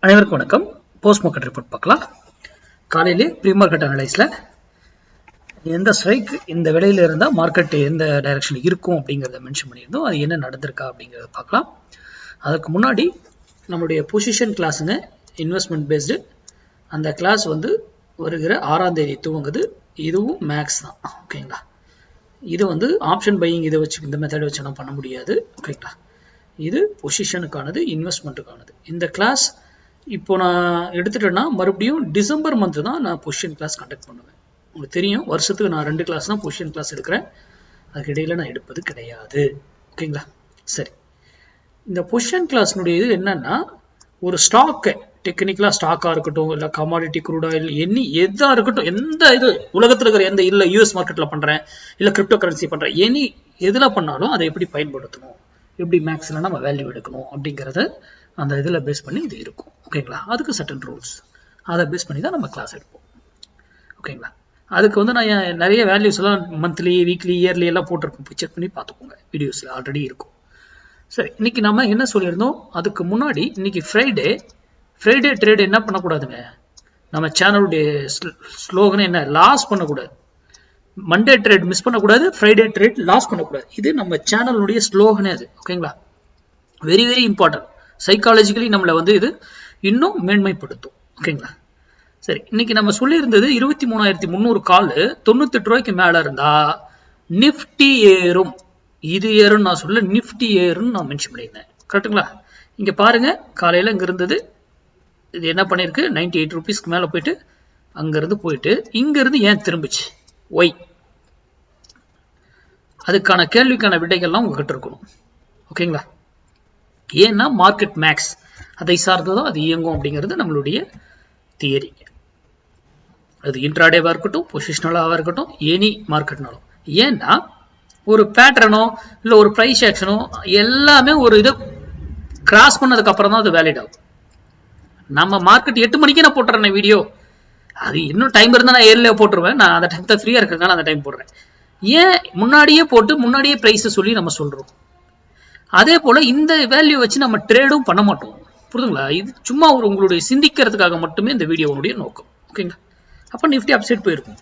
அனைவருக்கும் வணக்கம். Post market report பார்க்கலாம். காலையிலே ப்ரீ மார்க்கெட் அனலைஸ்ல எந்த ஸ்ட்ரைக் இந்த விலையில இருந்தால் மார்க்கெட் எந்த டைரக்ஷன் இருக்கும் அப்படிங்கிறத மென்ஷன் பண்ணியிருந்தோம். அது என்ன நடந்திருக்கா அப்படிங்கிறத பார்க்கலாம். அதுக்கு முன்னாடி நம்மளுடைய பொசிஷன் கிளாஸுங்க இன்வெஸ்ட்மெண்ட் பேஸ்டு. அந்த கிளாஸ் வருகிற 6ஆம் தேதி துவங்குது. இதுவும் மேக்ஸ் தான், ஓகேங்களா. இது ஆப்ஷன் பையிங் இதை வச்சு இந்த மெத்தட் வச்சு நம்ம பண்ண முடியாது, ஓகேங்களா. இது பொசிஷனுக்கானது, இன்வெஸ்ட்மெண்ட்டுக்கானது. இந்த கிளாஸ் இப்போ நான் எடுத்துட்டேன்னா மறுபடியும் டிசம்பர் மந்த் தான் நான் பொசிஷன் கிளாஸ் கண்டக்ட் பண்ணுவேன். உங்களுக்கு தெரியும், வருஷத்துக்கு நான் 2 கிளாஸ் தான் பொசிஷன் கிளாஸ் எடுக்கிறேன். அதுக்கு இடையில நான் எடுப்பது கிடையாது, ஓகேங்களா. சரி, இந்த பொசிஷன் கிளாஸ்னுடைய இது என்னன்னா, ஒரு ஸ்டாக்கை டெக்னிக்கலா ஸ்டாக்கா இருக்கட்டும், இல்லை கமாடிட்டி க்ரூட் ஆயில் எதா இருக்கட்டும், எந்த இது உலகத்தில் இருக்கிற எந்த இல்லை யூஎஸ் மார்க்கெட்ல பண்றேன், இல்லை கிரிப்டோ கரன்சி பண்றேன், எதுல பண்ணாலும் அதை எப்படி பயன்படுத்தணும், எப்படி மேக்ஸ்ல நம்ம வேல்யூ எடுக்கணும் அப்படிங்கிறத அந்த இதில் பேஸ் பண்ணி இது இருக்கும், ஓகேங்களா. அதுக்கு சர்டன் ரூல்ஸ், அதை பேஸ் பண்ணி தான் நம்ம கிளாஸ் எடுப்போம், ஓகேங்களா. அதுக்கு நான் நிறைய வேல்யூஸ் எல்லாம் மந்த்லி, வீக்லி, இயர்லி எல்லாம் போட்டிருக்கோம். செக் பண்ணி பார்த்துக்கோங்க, வீடியோஸ்ல ஆல்ரெடி இருக்கும். சரி, இன்னைக்கு நம்ம என்ன சொல்லியிருந்தோம், அதுக்கு முன்னாடி இன்னைக்கு ஃப்ரைடே ட்ரேட் என்ன பண்ணக்கூடாதுங்க, நம்ம சேனலுடைய ஸ்லோகன் என்ன, லாஸ் பண்ணக்கூடாது. மண்டே ட்ரேட் மிஸ் பண்ணக்கூடாது, ஃப்ரைடே ட்ரேட் லாஸ் பண்ணக்கூடாது. இது நம்ம சேனலுடைய ஸ்லோகனே அது, ஓகேங்களா. Very very important. சைக்காலஜிக்கலி நம்மளை இது இன்னும் மேன்மைப்படுத்தும், ஓகேங்களா. சரி, இன்னைக்கு நம்ம சொல்லியிருந்தது 23,300 கால் 98 ரூபாய்க்கு மேல இருந்தா நிப்டி ஏறும். இது ஏறும் நான் சொல்ல, நிப்டி ஏறும் நான் மென்ஷன் பண்ணியிருந்தேன், கரெக்டுங்களா. இங்க பாருங்க, காலையில இங்க இருந்தது, இது என்ன பண்ணிருக்கு, 98 ரூபீஸ்க்கு மேல போயிட்டு அங்க இருந்து போயிட்டு இங்க இருந்து ஏன் திரும்பிச்சு, ஒய். அதுக்கான கேள்விக்கான விடைகள்லாம் உங்ககிட்ட இருக்கணும், ஓகேங்களா. ஏன்னா மார்க்கெட் மேக்ஸ் அதை சார்ந்ததோ அது இயங்கும் அப்படிங்கிறது நம்மளுடைய தியரி. அது இன்ட்ராடேவா இருக்கட்டும், பொசிஷனலாவா இருக்கட்டும், எனி மார்க்கெட்னாலும். ஏன்னா ஒரு பேட்டர்னோ இல்லை ஒரு பிரைஸ் ஆக்ஷனோ எல்லாமே ஒரு இதை கிராஸ் பண்ணதுக்கு அப்புறம் தான் அது வேலிட் ஆகும். நம்ம மார்க்கெட் 8 மணிக்கு நான் போட்டுறேன் வீடியோ, அது இன்னும் டைம் இருந்தால் நான் ஏர்லியா போட்டுருவேன். நான் அந்த டைம் தான் ஃப்ரீயா இருக்கிறதுனால அந்த டைம் போடுறேன். ஏன் முன்னாடியே போட்டு முன்னாடியே பிரைஸ் சொல்லி நம்ம சொல்றோம். அதே போல இந்த வேல்யூ வச்சு நம்ம ட்ரேடும் பண்ண மாட்டோம், புரியுதுங்களா. இது சும்மா உங்களுடைய சிந்திக்கிறதுக்காக மட்டுமே இந்த வீடியோனுடைய நோக்கம், ஓகேங்களா. அப்ப நிப்டி அப்சைட் போயிருக்கும்,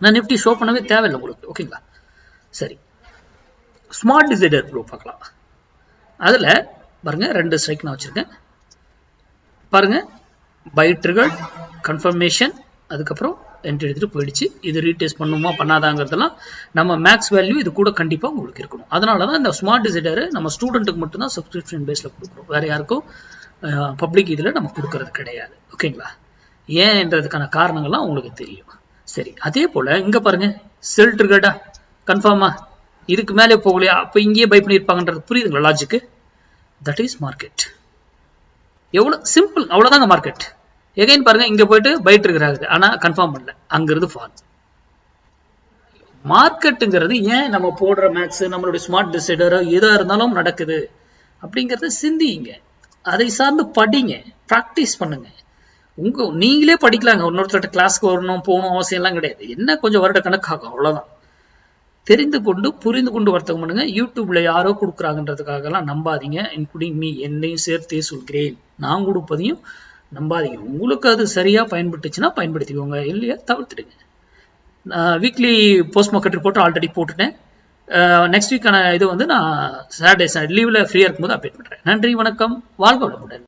நான் நிப்டி ஷோ பண்ணவே தேவையில்லை உங்களுக்கு, ஓகேங்களா. சரி, ஸ்மார்ட் டிசைடர் ப்ரோ பார்க்கலாம். அதுல பாருங்க 2 ஸ்ட்ரைக் நான் வச்சிருக்கேன். பாருங்க, பை ட்ரிகர்ட், கன்ஃபர்மேஷன், அதுக்கப்புறம் என்ட்ரி எடுத்துட்டு போயிடுச்சு. இது ரீடெஸ்ட் பண்ணுமா பண்ணாதாங்கிறதெல்லாம் நம்ம மேக்ஸ் வேல்யூ இது கூட கண்டிப்பா உங்களுக்கு இருக்கணும். அதனாலதான் இந்த ஸ்மார்ட் டிசைடர் நம்ம ஸ்டூடெண்ட்டுக்கு மட்டும் தான் சப்ஸ்கிரிப்ஷன் பேஸ்ல கொடுக்குறோம், வேற யாருக்கும் பப்ளிக் இதுல நம்ம கொடுக்கறது கிடையாது, ஓகேங்களா. ஏன்றதுக்கான காரணங்கள்லாம் உங்களுக்கு தெரியும். சரி, அதே போல இங்க பாருங்க, செல் ட்ரிகர்டா கன்ஃபார்மா, இதுக்கு மேலே போகலையா, அப்ப இங்கேயே பை பண்ணிருப்பாங்கன்றது புரியுதுங்களா லாஜிக்கு. That is market. எவ்வளவு சிம்பிள், அவ்வளவுதாங்க மார்க்கெட். எகைன் பாருங்க, இங்க போயிட்டு பைட் இருக்கிறாங்க, ஆனா கன்ஃபார்ம் பண்ணல, அங்கிருந்து ஃபால். மார்க்கெட்டுங்கிறது ஏன் நம்ம போடுற மேக்ஸ், நம்மளுடைய ஸ்மார்ட் டிசைடர் எதா இருந்தாலும் நடக்குது அப்படிங்கறத சிந்திங்க, அதை சார்ந்து படிங்க, பிராக்டிஸ் பண்ணுங்க. நீங்களே படிக்கலாங்க, இன்னொருத்தர் கிளாஸ்க்கு வரணும் போகணும் அவசியம் எல்லாம் கிடையாது. என்ன கொஞ்சம் வருட கணக்காகும், அவ்வளவுதான். தெரிந்து கொண்டு புரிந்து கொண்டு வர்த்தகம் பண்ணுங்க. யூடியூப்ல யாரோ கொடுக்குறாங்கன்றதுக்காக எல்லாம் நம்பாதீங்க, இன்க்ளூடிங் மீ, என்னையும் சேர்த்தே சொல்கிறேன். நான் கொடுப்பதையும் நம்பாதீங்க. உங்களுக்கு அது சரியா பயன்பட்டுச்சுன்னா பயன்படுத்திக்கோங்க, இல்லையா தவிர்த்துடுங்க. Weekly post market report already போட்டுட்டேன். நெக்ஸ்ட் வீக்கான இது நான் சாட்டர்டே லீவ்ல ஃப்ரீயா இருக்கும்போது அப்டேட் பண்றேன். நன்றி, வணக்கம், வாழ்க வளமுடன்.